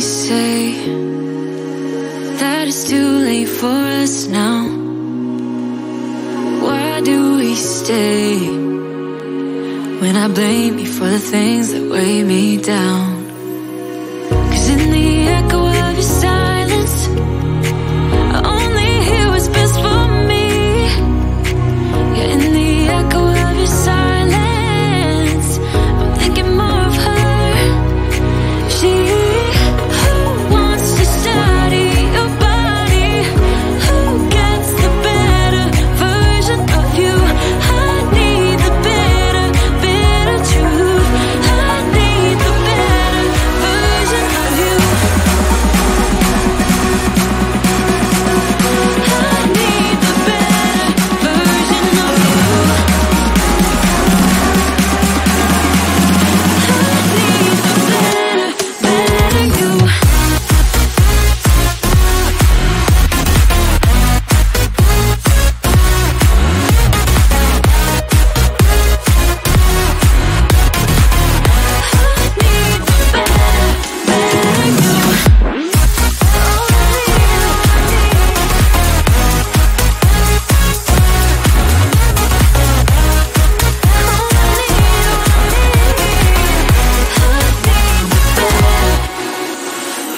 we say that it's too late for us now? Why do we stay when I blame you for the things that weigh me down? 'Cause in the echo of your silence, I only hear what's best for me. Yeah, in the echo of your silence, I'm thinking more of her. She who wants to study your body, who gets the better version of you. I need the better, better truth. I need the better version of you. I need the better version of you.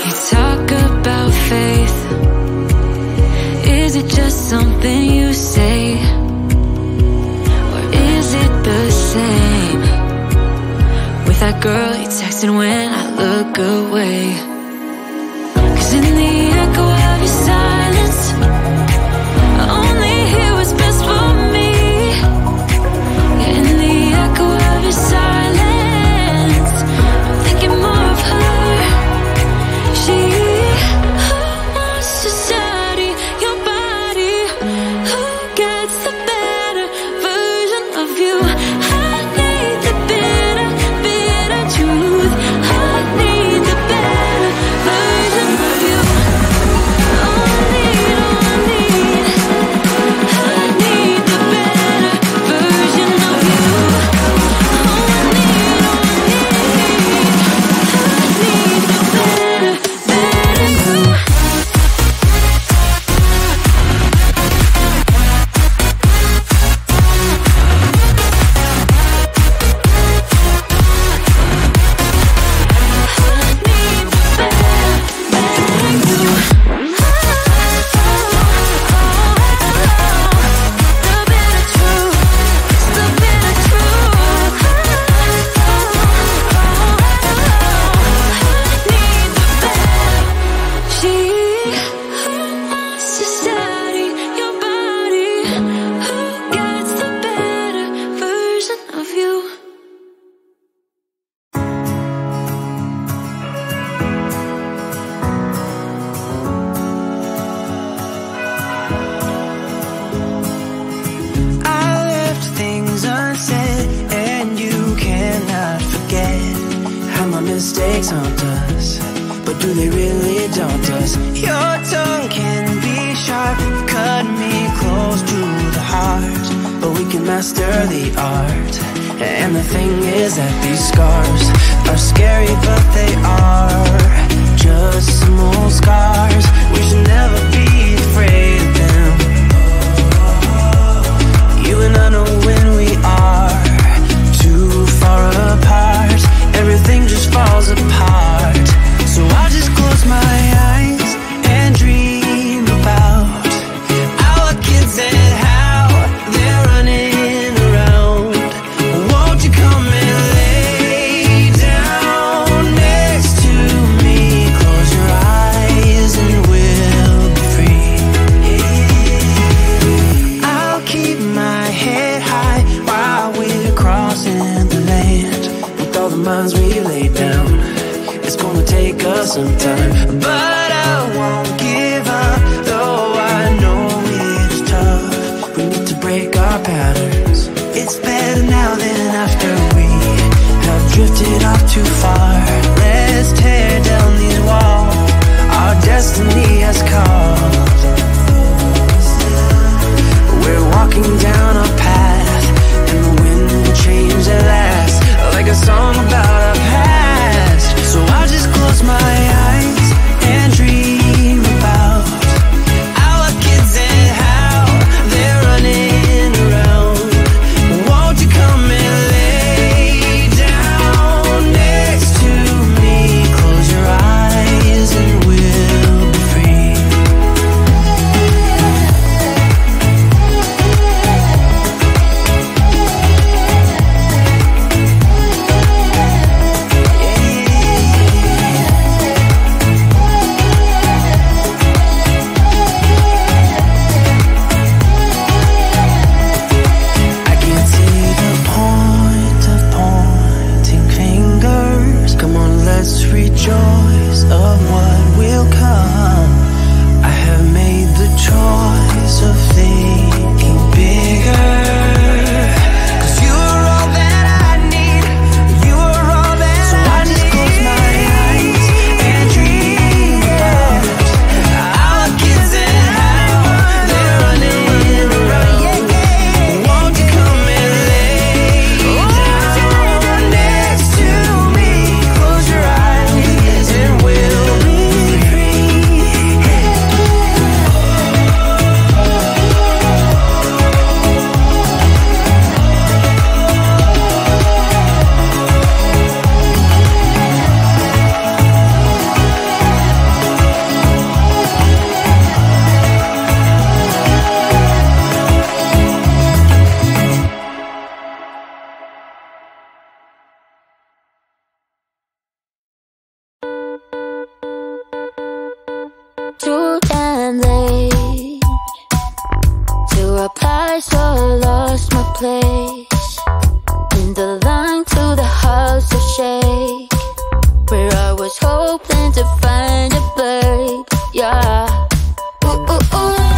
You talk about faith. Is it just something you say? Or is it the same with that girl you texted when I look away? 'Cause in the echo of your silence, I only hear what's best for me. Yeah, in the echo of your silence, I'm thinking more of her. She who wants to study your body, who gets the better version of you. I need the better, better truth. I need the better version of you. All I need, all I need. I need the better version of you. All I need, all I need. I need the better, better you. Mistakes haunt us, but do they really daunt us? Your tongue can be sharp, cut me close to the heart, but we can master the art. And the thing is that these scars are scary, but they are just some old scars. We should never be afraid of them. You and I know when we are too far apart, everything just falls apart. So I just close my eyes and dream about our kids and how they're running around. Won't you come and lay down next to me? Close your eyes and we'll be free. I'll keep my head high while we're crossing the land. All the minds we lay down, it's gonna take us some time, but I won't give up, though I know it's tough. We need to break our patterns. It's better now than after we have drifted off too far. Let's tear down these walls our destiny has called. We're walking down a path, and the wind will change at last, like a song about our past. So I just close my eyes tight, so I lost my place in the line to the house of shake, where I was hoping to find a babe. Yeah. Ooh, ooh, ooh.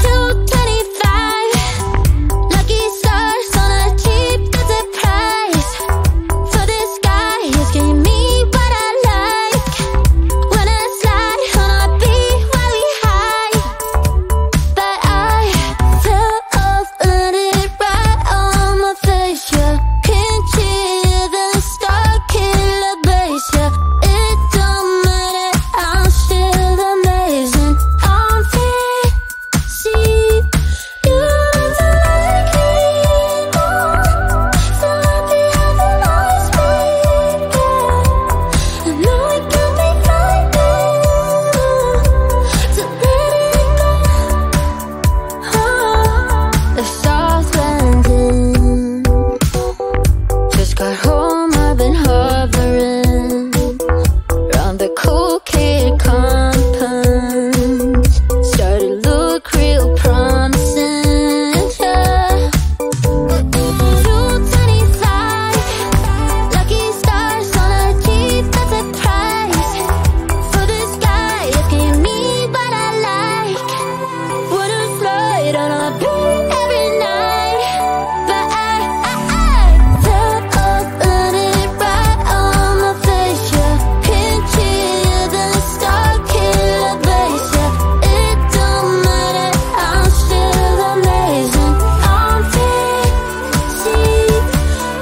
225 lucky stars on a cheap visit price. For this guy who's giving me what I like. When I slide on a beat while we high, but I fell off, landed right on my face. Yeah, can't hear the star killer bass. Yeah, it don't matter, I'm still amazing. I'm fit, see you don't like me more. So happy having lost me. I know it can be frightening to let it go. The South landing. Just got home, I've been hovering around the cool kid compound. Started to look real promising, yeah. 225 lucky stars on a cheap visit price. For this guy, it's giving me what I like. Wouldn't flirt on a beat every night, but I fell off, landed right on my face. Yeah, can't hear the star killer bass. Yeah, it don't matter, I'm still amazing. I'm fit, see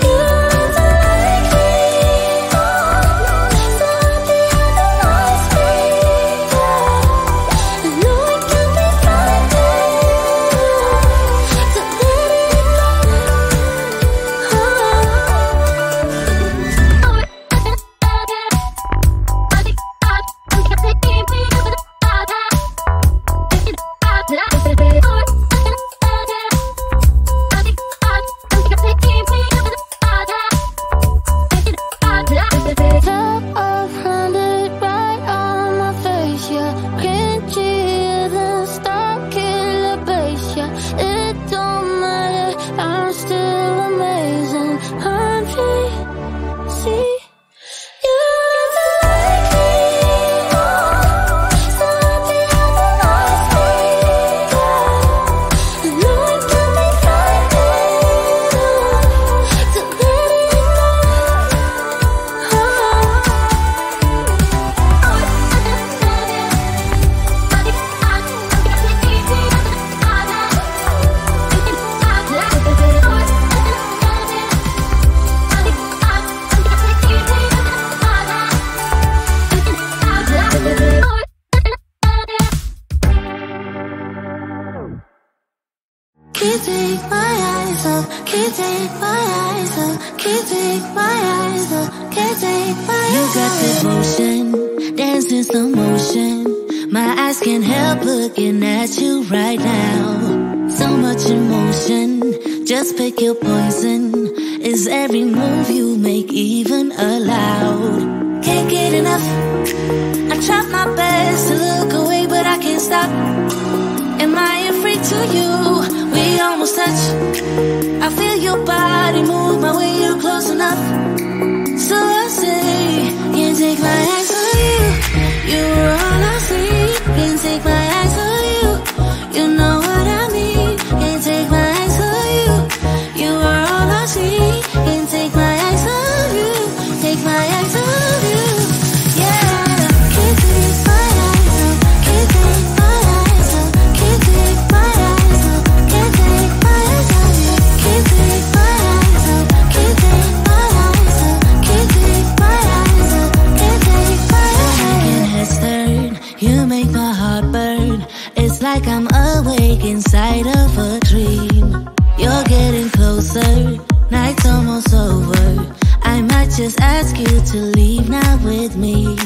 you don't like me more. So happy having lost me. I know it can be frightening to let it go. Fell off, landed right on my face. Yeah, can't hear the star killer bass. Yeah, it don't matter, I'm still amazing. I'm free, see you don't like me more. So happy having lost me. I know it can be frightening to let it go. Can't take my eyes off, can't take my eyes off, can't take my eyes off, can't take my eyes off. You got this motion, dancing slow motion. My eyes can't help looking at you right now. So much emotion, just pick your poison. Is every move you make even allowed? Can't get enough. I try my best to look away, but I can't stop. Am I a freak to you? We almost touch. I feel your body move my way, you're close enough. So I say, can't take my eyes on you. You were all I see. Can't take my eyes on you. You know what I mean. Can't take my eyes on you. You were all I see. Can't take my eyes on you. Take my eyes on you. Yeah. Can't take my eyes off. Can't take my eyes off. Can't take my eyes off. Can't take my eyes off you. Can't take my eyes off. Can't take my eyes off. Can't take my eyes off. Can't take my eyes off. Second head stern, you make my heart burn. It's like I'm awake inside of a dream. You're getting closer, night's almost over. I might just ask you to leave now with me.